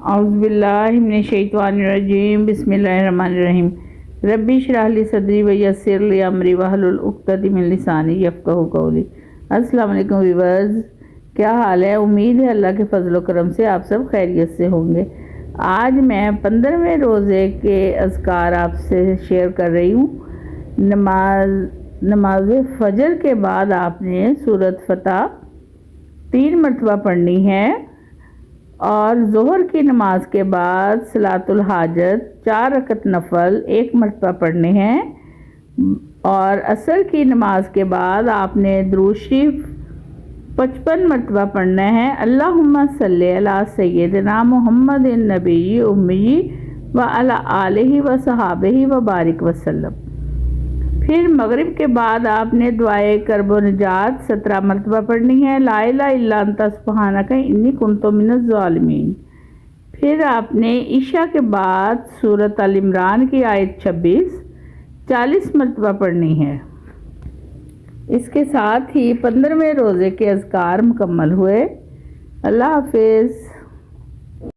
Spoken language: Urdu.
اعوذ باللہ من الشیطان الرجیم بسم اللہ الرحمن الرحیم ربی اشرح لی صدری ویسر لی امری واحلل عقدۃ من لسانی یفقہوا قولی۔ السلام علیکم ویورز، کیا حال ہے؟ امید ہے اللہ کے فضل و کرم سے آپ سب خیریت سے ہوں گے۔ آج میں 15ویں روزے کے اذکار آپ سے شیئر کر رہی ہوں۔ نماز فجر کے بعد آپ نے سورۃ فتح 3 مرتبہ پڑھنی ہے، اور ظہر کی نماز کے بعد صلاۃ الحاجت 4 رکعت نفل 1 مرتبہ پڑھنے ہیں، اور عصر کی نماز کے بعد آپ نے درود شریف 55 مرتبہ پڑھنا ہے۔ اللہم صلی علی سیدنا محمد النبی امی وعلی آلہ وصحابہ وبارک وسلم۔ پھر مغرب کے بعد آپ نے دعائے کرب و نجات 17 مرتبہ پڑھنی ہے، لا الہ الا انت سبحانک انی کنت من الظالمین۔ پھر آپ نے عشاء کے بعد سورۃ آل عمران کی آیت 26 40 مرتبہ پڑھنی ہے۔ اس کے ساتھ ہی 15ویں روزے کے اذکار مکمل ہوئے۔ اللہ حافظ۔